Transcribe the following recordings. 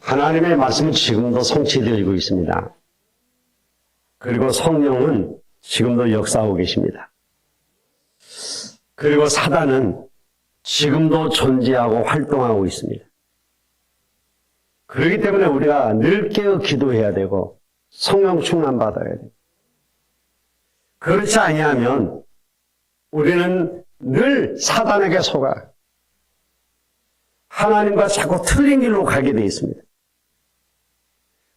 하나님의 말씀은 지금도 성취되어지고 있습니다. 그리고 성령은 지금도 역사하고 계십니다. 그리고 사단은 지금도 존재하고 활동하고 있습니다. 그렇기 때문에 우리가 늘 깨어 기도해야 되고 성령 충만 받아야 돼요. 그렇지 아니하면 우리는 늘 사단에게 속아 하나님과 자꾸 틀린 길로 가게 되어 있습니다.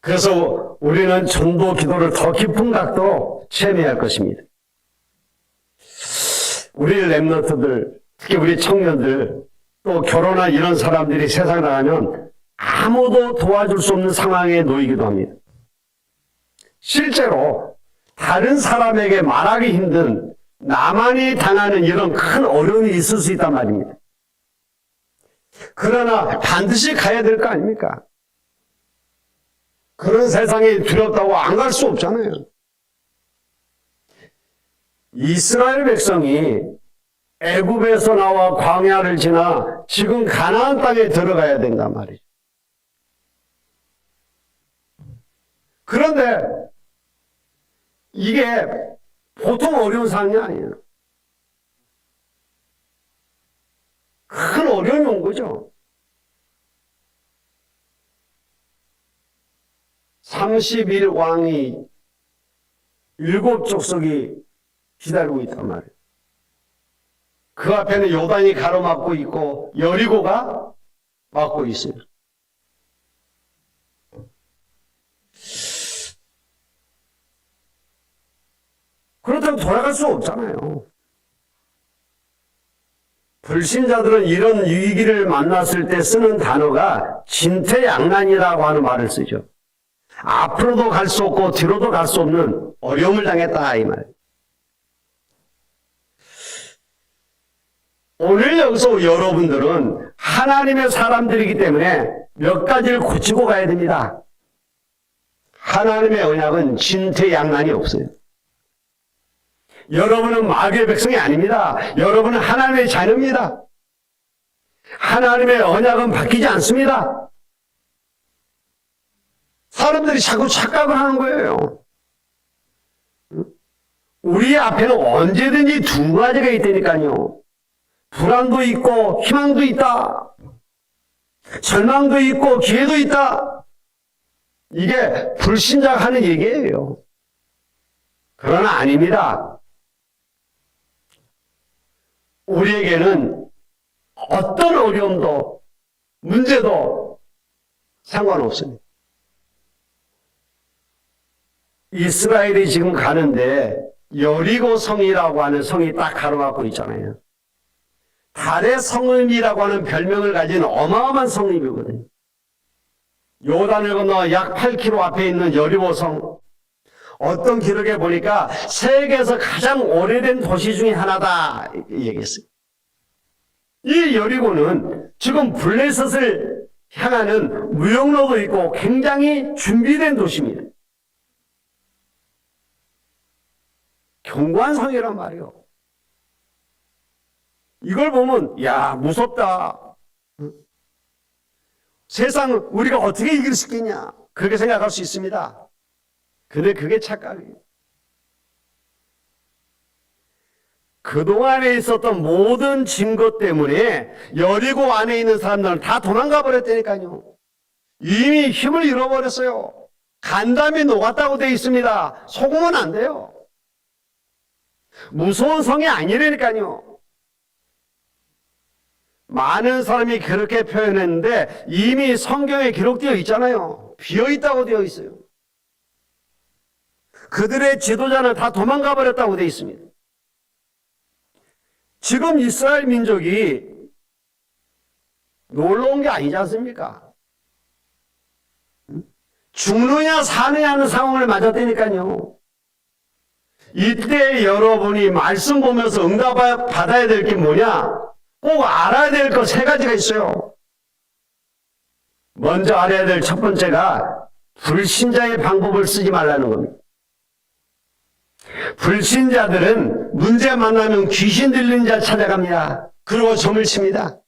그래서 우리는 전도 기도를 더 깊은 각도로 체험해야 할 것입니다. 우리 랩런트들, 특히 우리 청년들, 또 결혼한 이런 사람들이 세상 나가면 아무도 도와줄 수 없는 상황에 놓이기도 합니다. 실제로 다른 사람에게 말하기 힘든 나만이 당하는 이런 큰 어려움이 있을 수 있단 말입니다. 그러나 반드시 가야 될 거 아닙니까? 그런 세상이 두렵다고 안 갈 수 없잖아요. 이스라엘 백성이 애굽에서 나와 광야를 지나 지금 가나안 땅에 들어가야 된단 말이죠. 그런데 이게 보통 어려운 상황이 아니에요. 큰 어려움이 온 거죠. 30일 왕이 7족속이 기다리고 있단 말이에요. 그 앞에는 요단이 가로막고 있고 여리고가 막고 있어요. 그렇다고 돌아갈 수 없잖아요. 불신자들은 이런 위기를 만났을 때 쓰는 단어가 진퇴양난이라고 하는 말을 쓰죠. 앞으로도 갈 수 없고 뒤로도 갈 수 없는 어려움을 당했다 이 말. 오늘 여기서 여러분들은 하나님의 사람들이기 때문에 몇 가지를 고치고 가야 됩니다. 하나님의 언약은 진퇴양난이 없어요. 여러분은 마귀의 백성이 아닙니다. 여러분은 하나님의 자녀입니다. 하나님의 언약은 바뀌지 않습니다. 사람들이 자꾸 착각을 하는 거예요. 우리 앞에는 언제든지 두 가지가 있다니까요. 불안도 있고 희망도 있다. 절망도 있고 기회도 있다. 이게 불신자가 하는 얘기예요. 그러나 아닙니다. 우리에게는 어떤 어려움도 문제도 상관없습니다. 이스라엘이 지금 가는데 여리고 성이라고 하는 성이 딱 가로막고 있잖아요. 달의 성읍이라고 하는 별명을 가진 어마어마한 성읍이거든요. 요단을 건너 약 8km 앞에 있는 여리고 성. 어떤 기록에 보니까 세계에서 가장 오래된 도시 중에 하나다 얘기했어요. 이 여리고는 지금 블레셋을 향하는 무역로도 있고 굉장히 준비된 도시입니다. 견고한 성이란 말이에요. 이걸 보면 야 무섭다. 세상을 우리가 어떻게 이길 수 있겠냐 그렇게 생각할 수 있습니다. 근데 그게 착각이에요. 그동안에 있었던 모든 증거 때문에 여리고 안에 있는 사람들은 다 도망가 버렸다니까요. 이미 힘을 잃어버렸어요. 간담이 녹았다고 되어 있습니다. 속으면 안 돼요. 무서운 성이 아니라니까요. 많은 사람이 그렇게 표현했는데 이미 성경에 기록되어 있잖아요. 비어있다고 되어 있어요. 그들의 지도자는 다 도망가 버렸다고 되어 있습니다. 지금 이스라엘 민족이 놀러 온 게 아니지 않습니까? 죽느냐 사느냐 하는 상황을 맞았다니까요. 이때 여러분이 말씀 보면서 응답 받아야 될 게 뭐냐? 꼭 알아야 될 거 세 가지가 있어요. 먼저 알아야 될 첫 번째가 불신자의 방법을 쓰지 말라는 겁니다. 불신자들은 문제 만나면 귀신 들린 자 찾아갑니다. 그리고 점을 칩니다.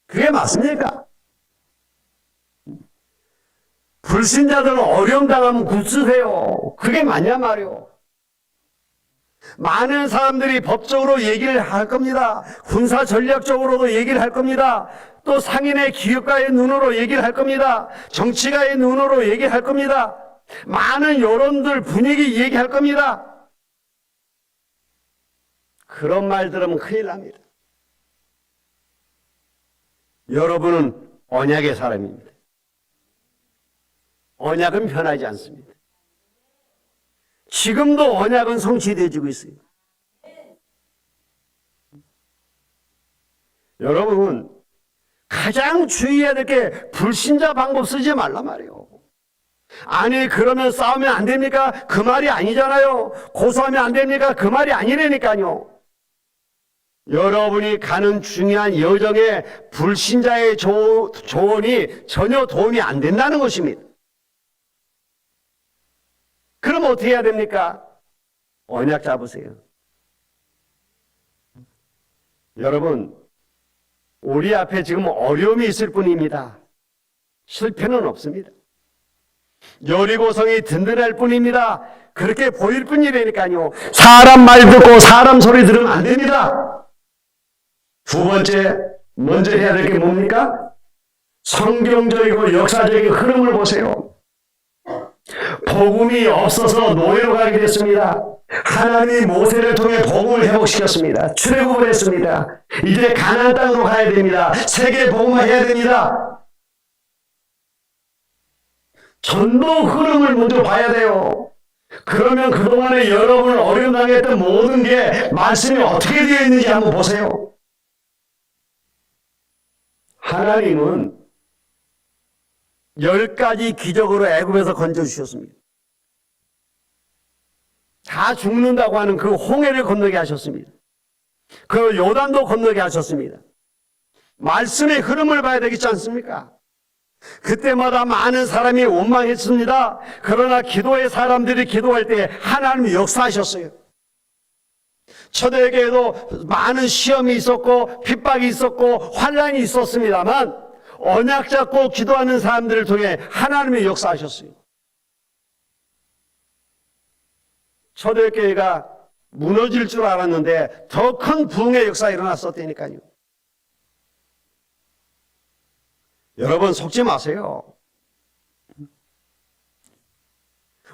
그게 맞습니까? 불신자들은 어려움 당하면 굿즈해요. 그게 맞냐 말이요. 많은 사람들이 법적으로 얘기를 할 겁니다. 군사 전략적으로도 얘기를 할 겁니다. 또 상인의 기업가의 눈으로 얘기를 할 겁니다. 정치가의 눈으로 얘기할 겁니다. 많은 여론들 분위기 얘기할 겁니다. 그런 말 들으면 큰일 납니다. 여러분은 언약의 사람입니다. 언약은 변하지 않습니다. 지금도 언약은 성취되어지고 있어요. 여러분, 가장 주의해야 될 게 불신자 방법 쓰지 말란 말이에요. 아니, 그러면 싸우면 안 됩니까? 그 말이 아니잖아요. 고소하면 안 됩니까? 그 말이 아니라니까요. 여러분이 가는 중요한 여정에 불신자의 조언이 전혀 도움이 안 된다는 것입니다. 그럼 어떻게 해야 됩니까? 언약 잡으세요. 여러분, 우리 앞에 지금 어려움이 있을 뿐입니다. 실패는 없습니다. 여리고성이 든든할 뿐입니다. 그렇게 보일 뿐이라니까요. 사람 말 듣고 사람 소리 들으면 안 됩니다. 두 번째, 먼저 해야 될 게 뭡니까? 성경적이고 역사적인 흐름을 보세요. 복음이 없어서 노예로 가게 됐습니다. 하나님이 모세를 통해 복음을 회복시켰습니다. 출애굽을 했습니다. 이제 가나안 땅으로 가야 됩니다. 세계 복음을 해야 됩니다. 전도 흐름을 먼저 봐야 돼요. 그러면 그동안에 여러분을 어려움 당했던 모든 게 말씀이 어떻게 되어 있는지 한번 보세요. 하나님은 10가지 기적으로 애굽에서 건져주셨습니다. 다 죽는다고 하는 그 홍해를 건너게 하셨습니다. 그 요단도 건너게 하셨습니다. 말씀의 흐름을 봐야 되겠지 않습니까? 그때마다 많은 사람이 원망했습니다. 그러나 기도의 사람들이 기도할 때 하나님이 역사하셨어요. 초대교회도 많은 시험이 있었고 핍박이 있었고 환난이 있었습니다만 언약 잡고 기도하는 사람들을 통해 하나님이 역사하셨어요. 초대교회가 무너질 줄 알았는데 더 큰 부흥의 역사가 일어났었다니까요. 여러분 속지 마세요.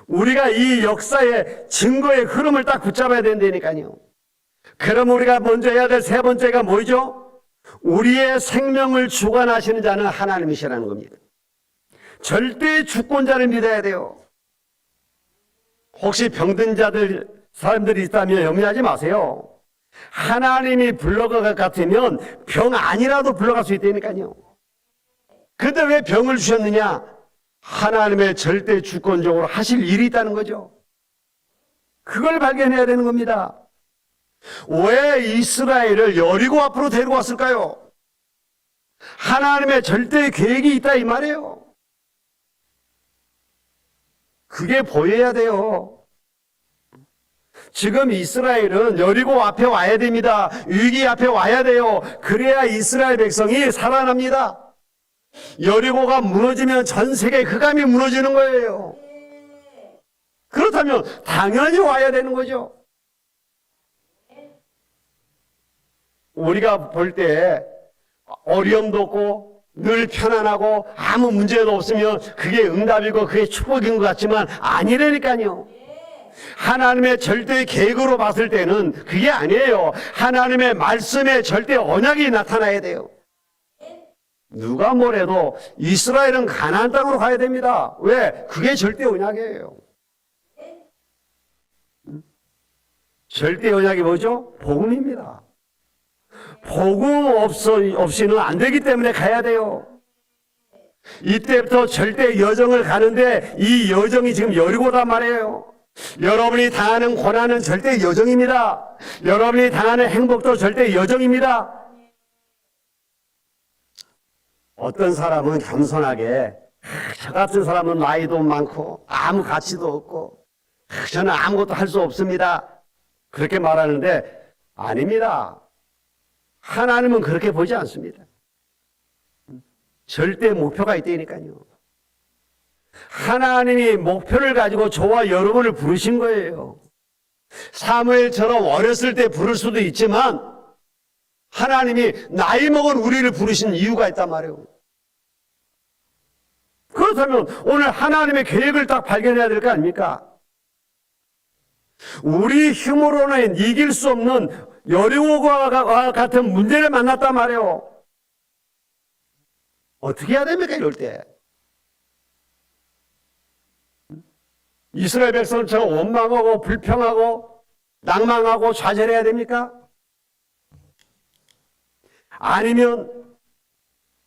우리가 이 역사의 증거의 흐름을 딱 붙잡아야 된다니까요. 그럼 우리가 먼저 해야 될 세 번째가 뭐죠? 우리의 생명을 주관하시는 자는 하나님이시라는 겁니다. 절대 주권자를 믿어야 돼요. 혹시 병든 사람들이 있다면 염려하지 마세요. 하나님이 불러갈 것 같으면 병 아니라도 불러갈 수 있다니까요. 그런데 왜 병을 주셨느냐? 하나님의 절대 주권적으로 하실 일이 있다는 거죠. 그걸 발견해야 되는 겁니다. 왜 이스라엘을 여리고 앞으로 데리고 왔을까요? 하나님의 절대 계획이 있다 이 말이에요. 그게 보여야 돼요. 지금 이스라엘은 여리고 앞에 와야 됩니다. 위기 앞에 와야 돼요. 그래야 이스라엘 백성이 살아납니다. 여리고가 무너지면 전 세계 흑암이 무너지는 거예요. 그렇다면 당연히 와야 되는 거죠. 우리가 볼 때 어려움도 없고 늘 편안하고 아무 문제도 없으면 그게 응답이고 그게 축복인 것 같지만 아니라니까요. 하나님의 절대 계획으로 봤을 때는 그게 아니에요. 하나님의 말씀에 절대 언약이 나타나야 돼요. 누가 뭐래도 이스라엘은 가나안 땅으로 가야 됩니다. 왜? 그게 절대 언약이에요. 절대 언약이 뭐죠? 복음입니다. 복음 없이는 안 되기 때문에 가야 돼요. 이때부터 절대 여정을 가는데 이 여정이 지금 여리고단 말이에요. 여러분이 당하는 고난은 절대 여정입니다. 여러분이 당하는 행복도 절대 여정입니다. 어떤 사람은 겸손하게 저 같은 사람은 나이도 많고 아무 가치도 없고 저는 아무것도 할 수 없습니다. 그렇게 말하는데 아닙니다. 하나님은 그렇게 보지 않습니다. 절대 목표가 있다니까요. 하나님이 목표를 가지고 저와 여러분을 부르신 거예요. 사무엘처럼 어렸을 때 부를 수도 있지만 하나님이 나이 먹은 우리를 부르신 이유가 있단 말이에요. 그렇다면 오늘 하나님의 계획을 딱 발견해야 될 거 아닙니까? 우리 힘으로는 이길 수 없는 여리고와 같은 문제를 만났단 말이에요. 어떻게 해야 됩니까, 이럴 때? 이스라엘 백성처럼 원망하고 불평하고 낭망하고 좌절해야 됩니까? 아니면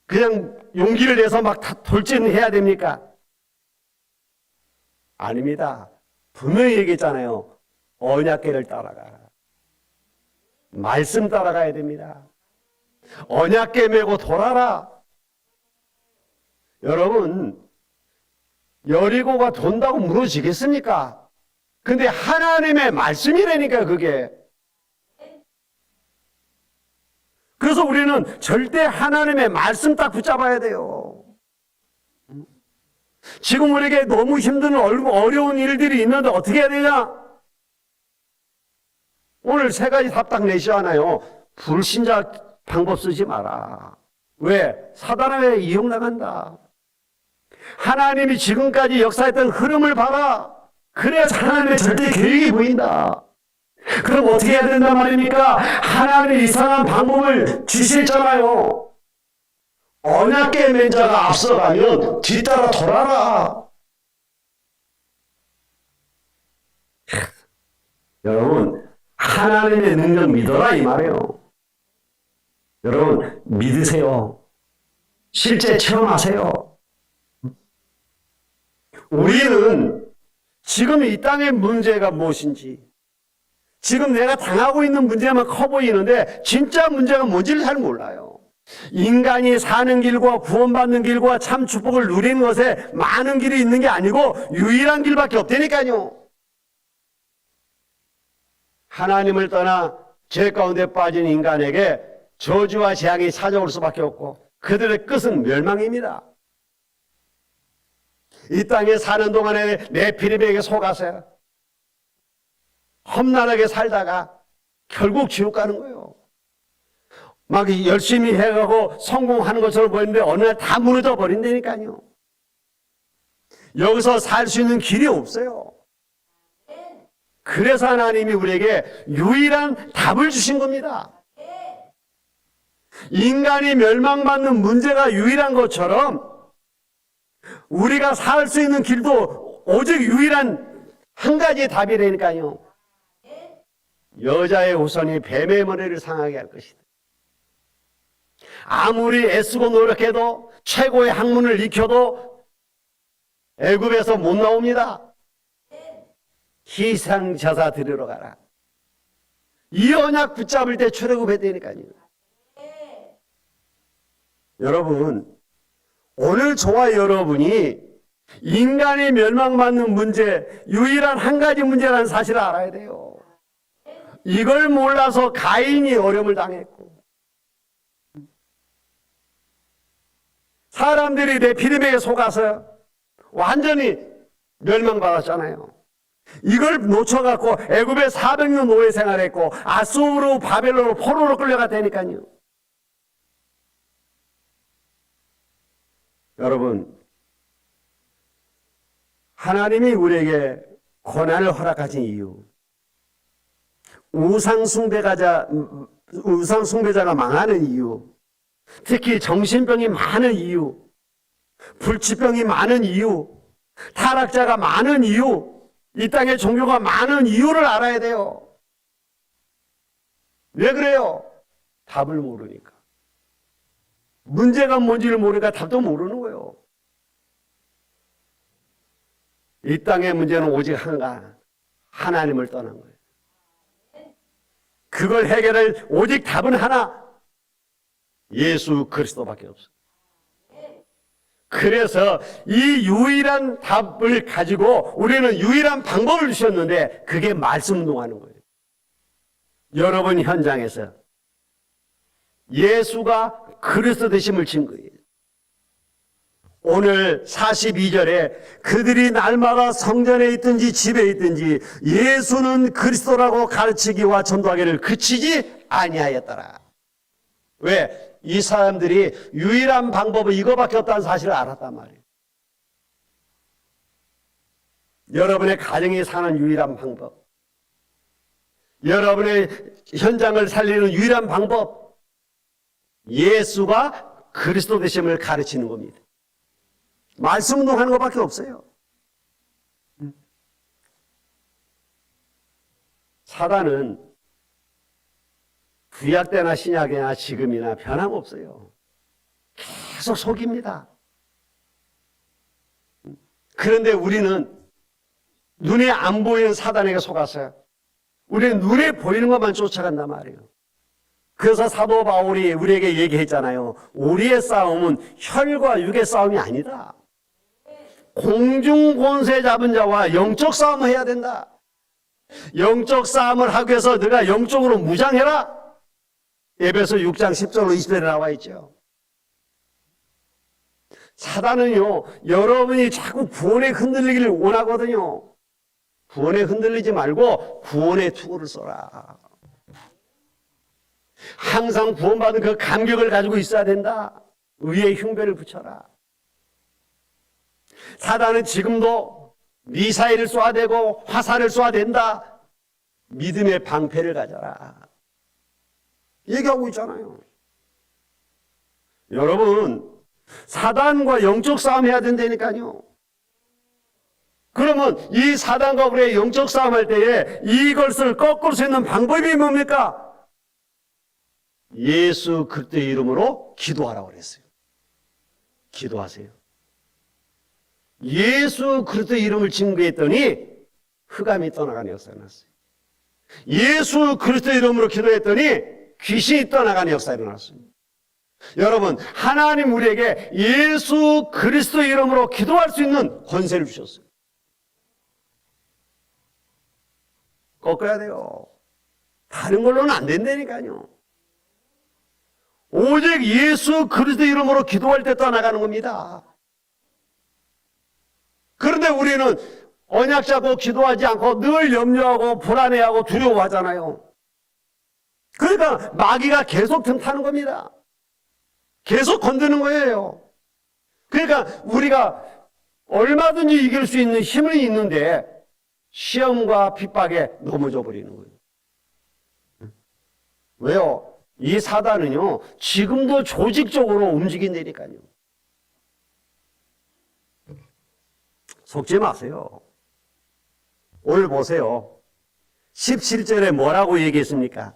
그냥 용기를 내서 막 돌진해야 됩니까? 아닙니다. 분명히 얘기했잖아요. 언약궤를 따라가. 말씀 따라가야 됩니다. 언약궤 메고 돌아라. 여러분, 여리고가 돈다고 무너지겠습니까? 근데 하나님의 말씀이라니까 그게. 그래서 우리는 절대 하나님의 말씀 딱 붙잡아야 돼요. 지금 우리에게 너무 힘든 어려운 일들이 있는데 어떻게 해야 되냐? 오늘 세 가지 답 딱 내시잖아요. 불신자 방법 쓰지 마라. 왜? 사단에 이용당한다. 하나님이 지금까지 역사했던 흐름을 봐라. 그래야 하나님의 절대 계획이 보인다. 그럼 어떻게 해야 된단 말입니까? 하나님이 이상한 방법을 주시잖아요. 언약궤 맨 자가 앞서가면 뒤따라 돌아라. 여러분, 하나님의 능력 믿어라 이 말이에요. 여러분, 믿으세요. 실제 체험하세요. 우리는 지금 이 땅의 문제가 무엇인지, 지금 내가 당하고 있는 문제만 커 보이는데 진짜 문제가 뭔지를 잘 몰라요. 인간이 사는 길과 구원받는 길과 참 축복을 누리는 것에 많은 길이 있는 게 아니고 유일한 길밖에 없다니까요. 하나님을 떠나 죄 가운데 빠진 인간에게 저주와 재앙이 찾아올 수밖에 없고 그들의 끝은 멸망입니다. 이 땅에 사는 동안에 네피림에게 속아서 험난하게 살다가 결국 지옥 가는 거예요. 막 열심히 해가고 성공하는 것처럼 보이는데 어느 날 다 무너져 버린다니까요. 여기서 살 수 있는 길이 없어요. 그래서 하나님이 우리에게 유일한 답을 주신 겁니다. 인간이 멸망받는 문제가 유일한 것처럼 우리가 살 수 있는 길도 오직 유일한 한 가지의 답이라니까요. 여자의 후손이 뱀의 머리를 상하게 할 것이다. 아무리 애쓰고 노력해도 최고의 학문을 익혀도 애굽에서 못 나옵니다. 희생자사 드리러 가라. 이 언약 붙잡을 때 출애굽해야 되니까요. 여러분, 오늘 저와 여러분이 인간이 멸망받는 문제, 유일한 한 가지 문제라는 사실을 알아야 돼요. 이걸 몰라서 가인이 어려움을 당했고 사람들이 네피림에게 속아서 완전히 멸망받았잖아요. 이걸 놓쳐갖고 애굽에 400년 노예 생활했고 아수르 바벨론으로 포로로 끌려갔다니까요. 여러분, 하나님이 우리에게 고난을 허락하신 이유, 우상숭배자가 망하는 이유, 특히 정신병이 많은 이유, 불치병이 많은 이유, 타락자가 많은 이유, 이 땅에 종교가 많은 이유를 알아야 돼요. 왜 그래요? 답을 모르니까. 문제가 뭔지를 모르니까 답도 모르는 거예요. 이 땅의 문제는 오직 한가, 하나님을 떠난 거예요. 그걸 해결할 오직 답은 하나, 예수 그리스도밖에 없어요. 그래서 이 유일한 답을 가지고 우리는 유일한 방법을 주셨는데 그게 말씀 운동하는 거예요. 여러분 현장에서 예수가 그리스도 되심을 증거해요. 오늘 42절에 그들이 날마다 성전에 있든지 집에 있든지 예수는 그리스도라고 가르치기와 전도하기를 그치지 아니하였더라. 왜? 이 사람들이 유일한 방법은 이거밖에 없다는 사실을 알았단 말이에요. 여러분의 가정이 사는 유일한 방법, 여러분의 현장을 살리는 유일한 방법, 예수가 그리스도 되심을 가르치는 겁니다. 말씀 운동하는 것밖에 없어요. 사단은 구약 때나 신약이나 지금이나 변함없어요. 계속 속입니다. 그런데 우리는 눈에 안 보이는 사단에게 속았어요. 우리는 눈에 보이는 것만 쫓아간단 말이에요. 그래서 사도 바울이 우리에게 얘기했잖아요. 우리의 싸움은 혈과 육의 싸움이 아니다. 공중 권세 잡은 자와 영적 싸움을 해야 된다. 영적 싸움을 하기 위해서 너가 영적으로 무장해라. 에베소 6장 10절로 20절에 나와 있죠. 사단은요, 여러분이 자꾸 구원에 흔들리기를 원하거든요. 구원에 흔들리지 말고 구원의 투구를 써라. 항상 구원받은 그 감격을 가지고 있어야 된다. 의의 흉배를 붙여라. 사단은 지금도 미사일을 쏘아대고 화살을 쏘아댄다. 믿음의 방패를 가져라. 얘기하고 있잖아요. 여러분, 사단과 영적 싸움 해야 된다니까요. 그러면 이 사단과 우리의 영적 싸움할 때에 이것을 꺾을 수 있는 방법이 뭡니까? 예수 그리스도의 이름으로 기도하라고 그랬어요. 기도하세요. 예수 그리스도의 이름을 징계했더니 흑암이 떠나가는 역사가 났어요. 예수 그리스도의 이름으로 기도했더니 귀신이 떠나가는 역사가 일어났습니다. 여러분, 하나님 우리에게 예수 그리스도의 이름으로 기도할 수 있는 권세를 주셨어요. 꺾어야 돼요. 다른 걸로는 안 된다니까요. 오직 예수 그리스도 이름으로 기도할 때 떠나가는 겁니다. 그런데 우리는 언약 잡고 기도하지 않고 늘 염려하고 불안해하고 두려워하잖아요. 그러니까 마귀가 계속 틈타는 겁니다. 계속 건드는 거예요. 그러니까 우리가 얼마든지 이길 수 있는 힘은 있는데 시험과 핍박에 넘어져 버리는 거예요. 왜요? 이 사단은요, 지금도 조직적으로 움직인다니까요. 속지 마세요. 오늘 보세요. 17절에 뭐라고 얘기했습니까?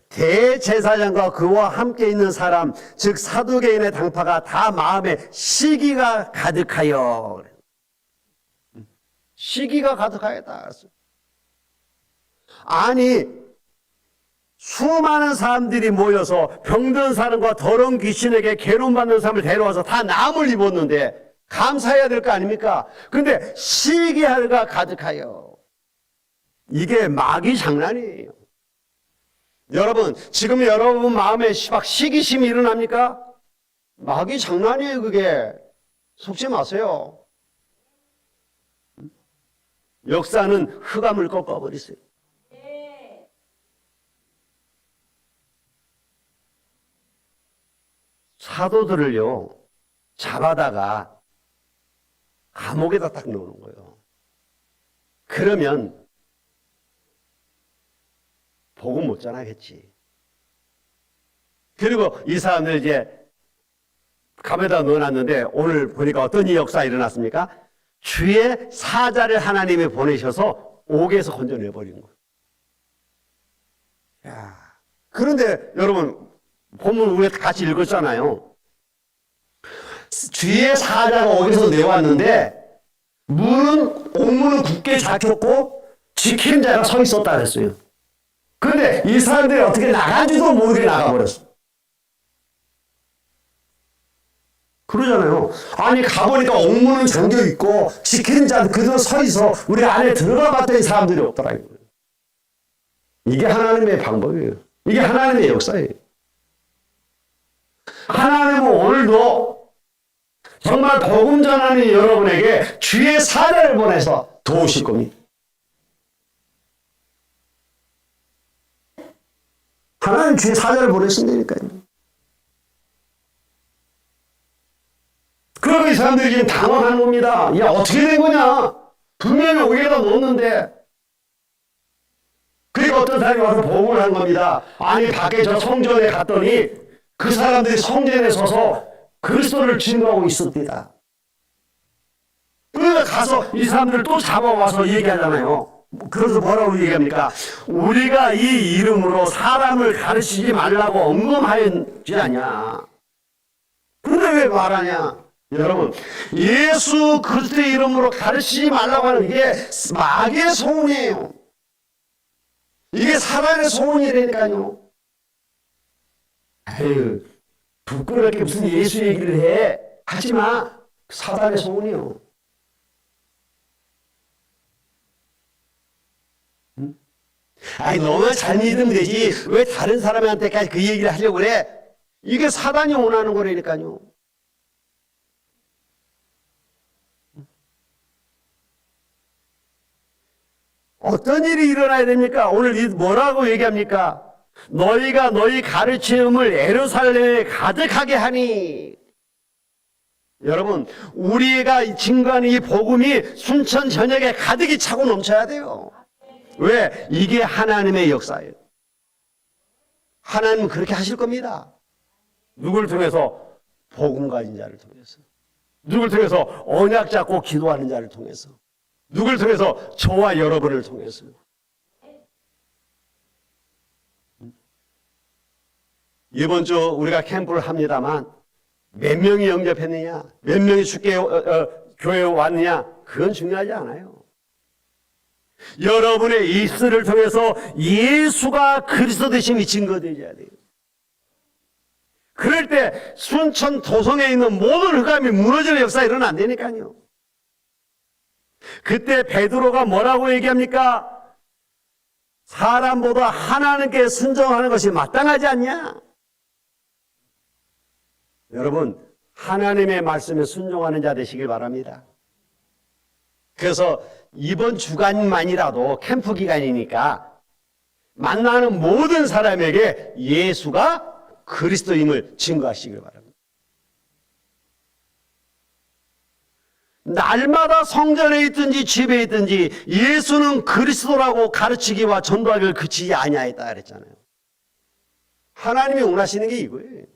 대제사장과 그와 함께 있는 사람, 즉 사두개인의 당파가 다 마음에 시기가 가득하여. 시기가 가득하였다. 아니, 수많은 사람들이 모여서 병든 사람과 더러운 귀신에게 괴로움받는 사람을 데려와서 다 나음을 입었는데 감사해야 될 거 아닙니까? 근데 시기가 가득하여. 이게 마귀 장난이에요. 여러분, 지금 여러분 마음에 막 시기심이 일어납니까? 마귀 장난이에요, 그게. 속지 마세요. 역사는 흑암을 꺾어버리세요. 사도들을요, 잡아다가 감옥에다 딱 넣는 거예요. 그러면 복음 못 전하겠지. 그리고 이 사람들 이제 감옥에다 넣어놨는데 오늘 보니까 어떤 이 역사가 일어났습니까? 주의 사자를 하나님이 보내셔서 옥에서 건져내버린 거예요. 야, 그런데 여러분, 본문 우리가 같이 읽었잖아요. 주의 사자가 옥에서 내왔는데 옥문은 굳게 잡혔고 지키는 자가 서 있었다 그랬어요. 그런데 이 사람들이 어떻게 나가지도 모르게 나가버렸어. 그러잖아요. 아니, 가보니까 옥문은 잠겨 있고 지키는 자도 그대로 서 있어. 우리 안에 들어가 봤더니 사람들이 없더라. 이게 하나님의 방법이에요. 이게 하나님의 역사예요. 하나님은 오늘도 정말 복음 전하는 여러분에게 주의 사자를 보내서 도우실 겁니다. 하나님 주의 사자를 보내신다니까요. 그러면 이 사람들이 지금 당황하는 겁니다. 야, 어떻게 된 거냐? 분명히 여기에다 놓았는데. 그리고 어떤 사람이 와서 보고를 한 겁니다. 아니, 밖에 저 성전에 갔더니 그 사람들이 성전에 서서 그리스도를 증거하고 있었대다. 그러니까 가서 이 사람들을 또 잡아와서 얘기하잖아요. 그래서 뭐라고 얘기합니까? 우리가 이 이름으로 사람을 가르치지 말라고 언급하였지 않냐? 근데 왜 말하냐? 여러분, 예수 그리스도의 이름으로 가르치지 말라고 하는 게 마귀의 소원이에요. 이게 사람의 소원이라니까요. 아유, 부끄럽게 무슨 예수 얘기를 해. 하지 마. 사단의 소원이요. 응? 아니, 너만 잘 믿으면 되지. 왜 다른 사람한테까지 그 얘기를 하려고 그래? 이게 사단이 원하는 거라니까요. 어떤 일이 일어나야 됩니까? 오늘 뭐라고 얘기합니까? 너희가 너희 가르침을 예루살렘에 가득하게 하니. 여러분, 우리가 증거하는 이 복음이 순천 전역에 가득히 차고 넘쳐야 돼요. 왜? 이게 하나님의 역사예요. 하나님은 그렇게 하실 겁니다. 누굴 통해서? 복음 가진 자를 통해서. 누굴 통해서? 언약 잡고 기도하는 자를 통해서. 누굴 통해서? 저와 여러분을 통해서. 이번 주 우리가 캠프를 합니다만 몇 명이 영접했느냐, 몇 명이 주께 교회에 왔느냐, 그건 중요하지 않아요. 여러분의 입술을 통해서 예수가 그리스도 되심이 증거되어야 돼요. 그럴 때 순천 도성에 있는 모든 흑암이 무너지는 역사가 일어난다니까요. 그때 베드로가 뭐라고 얘기합니까? 사람보다 하나님께 순종하는 것이 마땅하지 않냐? 여러분, 하나님의 말씀에 순종하는 자 되시길 바랍니다. 그래서 이번 주간만이라도 캠프 기간이니까 만나는 모든 사람에게 예수가 그리스도임을 증거하시길 바랍니다. 날마다 성전에 있든지 집에 있든지 예수는 그리스도라고 가르치기와 전도하기를 그치지 아니하였다 그랬잖아요. 하나님이 원하시는 게 이거예요.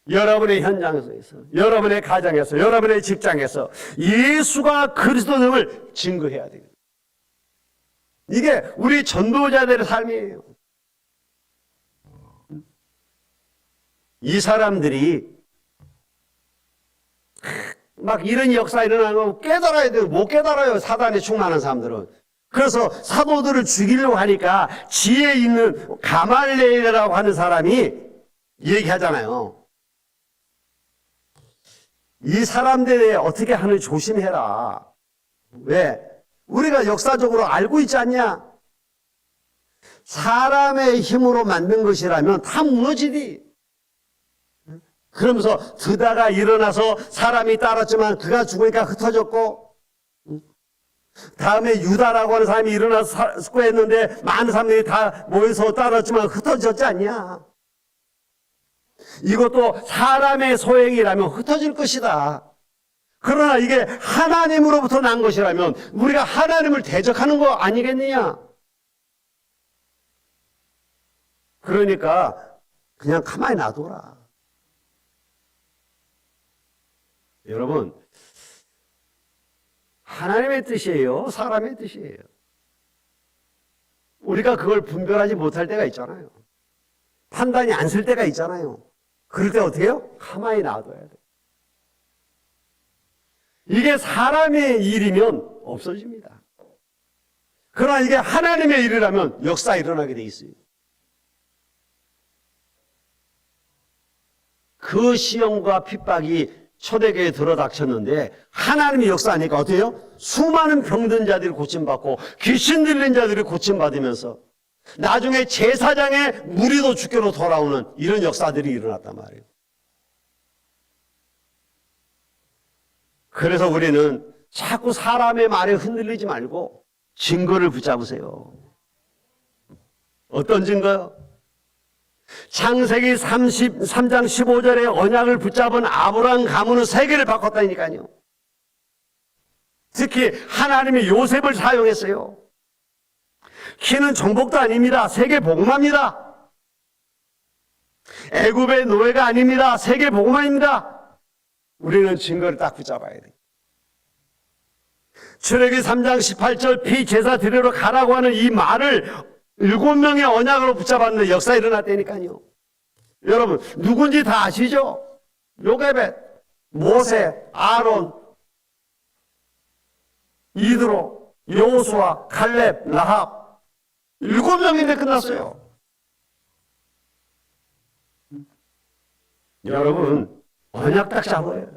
여러분의 현장에서, 여러분의 가정에서, 여러분의 직장에서 예수가 그리스도임을 증거해야 돼요. 이게 우리 전도자들의 삶이에요. 이 사람들이 막 이런 역사 일어나면 깨달아야 돼요. 못 깨달아요. 사단에 충만한 사람들은. 그래서 사도들을 죽이려고 하니까 지혜 있는 가말레일이라고 하는 사람이 얘기하잖아요. 이 사람들이 어떻게 하는지 조심해라. 왜? 우리가 역사적으로 알고 있지 않냐? 사람의 힘으로 만든 것이라면 다 무너지디. 그러면서 드다가 일어나서 사람이 따랐지만 그가 죽으니까 흩어졌고, 다음에 유다라고 하는 사람이 일어나서 숙고했는데 많은 사람들이 다 모여서 따랐지만 흩어졌지 않냐? 이것도 사람의 소행이라면 흩어질 것이다. 그러나 이게 하나님으로부터 난 것이라면 우리가 하나님을 대적하는 거 아니겠느냐? 그러니까 그냥 가만히 놔둬라. 여러분, 하나님의 뜻이에요? 사람의 뜻이에요? 우리가 그걸 분별하지 못할 때가 있잖아요. 판단이 안 쓸 때가 있잖아요. 그럴 때 어떻게 해요? 가만히 놔둬야 돼요. 이게 사람의 일이면 없어집니다. 그러나 이게 하나님의 일이라면 역사 일어나게 돼 있어요. 그 시험과 핍박이 초대교회에 들어닥쳤는데 하나님의 역사하니까 어떻게 해요? 수많은 병든 자들이 고침받고 귀신 들린 자들이 고침받으면서 나중에 제사장의 무리도 주께로 돌아오는 이런 역사들이 일어났단 말이에요. 그래서 우리는 자꾸 사람의 말에 흔들리지 말고 증거를 붙잡으세요. 어떤 증거요? 창세기 33장 15절에 언약을 붙잡은 아브라함 가문은 세계를 바꿨다니까요. 특히 하나님이 요셉을 사용했어요. 키는 정복도 아닙니다. 세계 복음화입니다. 애굽의 노예가 아닙니다. 세계 복음화입니다. 우리는 증거를 딱 붙잡아야 돼요. 출애굽기 3장 18절 피제사 드리러 가라고 하는 이 말을 7명의 언약으로 붙잡았는데 역사 일어났다니까요. 여러분 누군지 다 아시죠? 요게벳, 모세, 아론, 이드로, 여호수아, 칼렙, 라합 7명인데 끝났어요. 여러분 언약 딱 잡아야 돼요.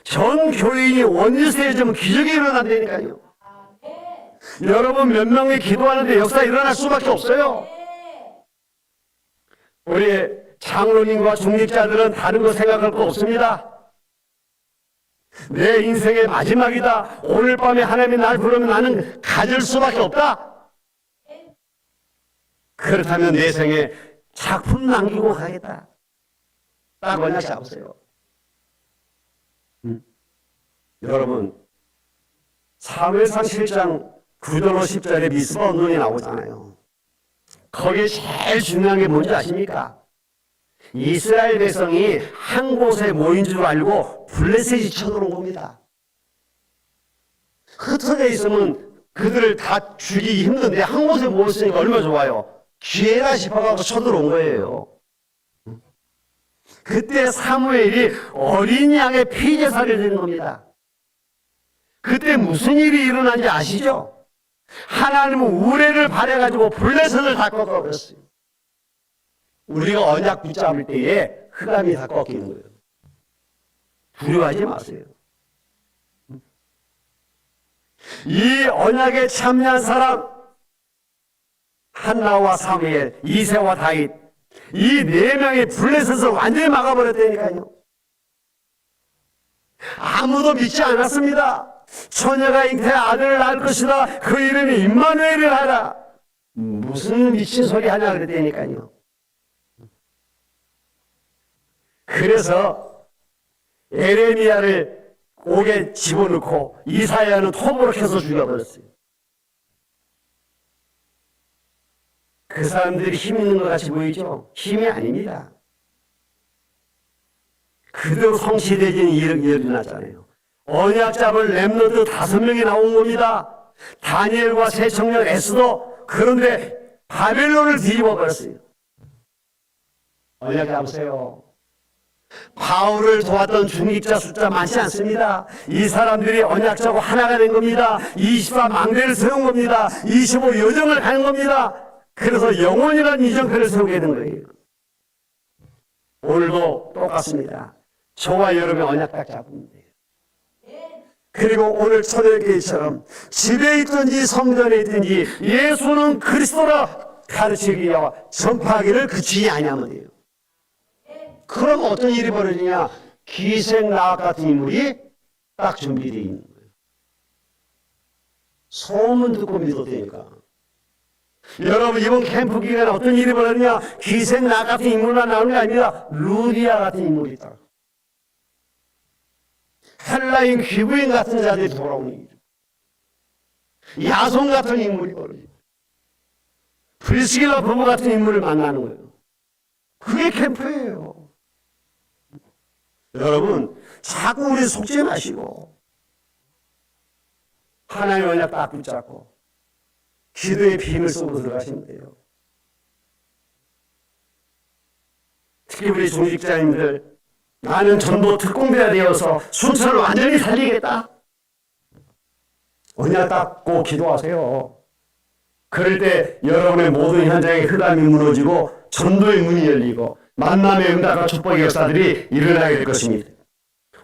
전 교인이 원리세해지면 기적이 일어난다니까요. 여러분 몇 명이 기도하는데 역사 일어날 수밖에 없어요. 우리 장로님과 중직자들은 다른 거 생각할 거 없습니다. 내 인생의 마지막이다. 오늘 밤에 하나님이 날 부르면 나는 가질 수밖에 없다. 그렇다면 내 생에 작품 남기고 가겠다. 딱 언약 잡으세요. 여러분 사무엘상 7장 9절로 10절에 미스바 운동이 나오잖아요. 거기에 제일 중요한 게 뭔지 아십니까? 이스라엘 백성이 한 곳에 모인 줄 알고 블레셋이 쳐들어온 겁니다. 흩어져 있으면 그들을 다 죽이기 힘든데 한 곳에 모였으니까 얼마나 좋아요. 기회라 싶어가지고 쳐들어온 거예요. 그때 사무엘이 어린 양의 피제사를 드린 겁니다. 그때 무슨 일이 일어난지 아시죠? 하나님은 우레를 발해가지고 블레셋을 다 꺾어버렸어요. 우리가 언약 붙잡을 때에 흑암이 다 꺾이는 거예요. 두려워하지 마세요. 이 언약에 참여한 사람 한나와 사무엘, 이새와 다윗 이 4명의 블레셋을 완전히 막아버렸다니까요. 아무도 믿지 않았습니다. 처녀가 잉태해 아들을 낳을 것이다. 그 이름이 임마누엘을 하라. 무슨 미친 소리 하냐 그랬다니까요. 그래서 에레미야를 옥에 집어넣고 이사야는 톱으로 켜서 죽여버렸어요. 그 사람들이 힘 있는 것 같이 보이죠? 힘이 아닙니다. 그대로 성취되지는 일어났잖아요. 언약 잡을 렘넌트 5명이 나온 겁니다. 다니엘과 세 청년 에스더. 그런데 바벨론을 뒤집어 버렸어요. 언약 잡으세요. 바울을 도왔던 중직자 숫자 많지 않습니다. 이 사람들이 언약 잡고 하나가 된 겁니다. 24 망대를 세운 겁니다. 25 여정을 가는 겁니다. 그래서 영원이라는 이정표를 세우게 된 거예요. 오늘도 똑같습니다. 저와 여러분의 언약 딱 잡으면 돼요. 그리고 오늘 초대교회처럼 집에 있든지 성전에 있든지 예수는 그리스도라 가르치기와 전파하기를 그치지 아니하면 돼요. 그럼 어떤 일이 벌어지냐? 기생나학 같은 인물이 딱 준비되어 있는 거예요. 소문 듣고 믿어도 되니까. 여러분 이번 캠프 기간에 어떤 일이 벌어지냐? 기생나학 같은 인물만 나오는 게 아닙니다. 루디아 같은 인물이 있다. 헬라인 귀부인 같은 자들이 돌아오는 일. 야손 같은 인물이 벌어지고 프리스길라 부부 같은 인물을 만나는 거예요. 그게 캠프예요. 여러분 자꾸 우리 속지 마시고 하나님의 언약 딱 붙잡고 기도의 비밀 속으로 들어가시면 돼요. 특히 우리 중직자님들 나는 전도 특공대가 되어서 순천을 완전히 살리겠다. 언약 닦고 기도하세요. 그럴 때 여러분의 모든 현장의 흑암이 무너지고 전도의 문이 열리고 만남의 응답과 축복의 역사들이 일어나게 될 것입니다.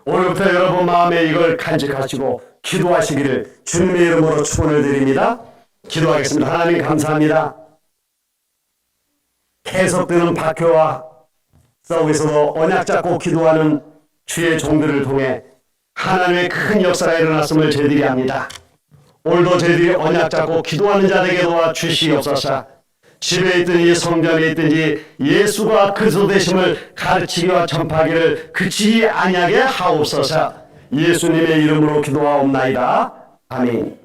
오늘부터 여러분 마음에 이걸 간직하시고 기도하시기를 주님의 이름으로 축원을 드립니다. 기도하겠습니다. 하나님 감사합니다. 계속되는 박해와 싸움에서도 언약 잡고 기도하는 주의 종들을 통해 하나님의 큰 역사가 일어났음을 저희들이 압니다. 오늘도 저희들이 언약 잡고 기도하는 자에게 도와 주시옵소서. 집에 있든지 성전에 있든지 예수가 그리스도 되심을 가르치기와 전파하기를 그치지 아니하게 하옵소서. 예수님의 이름으로 기도하옵나이다. 아멘.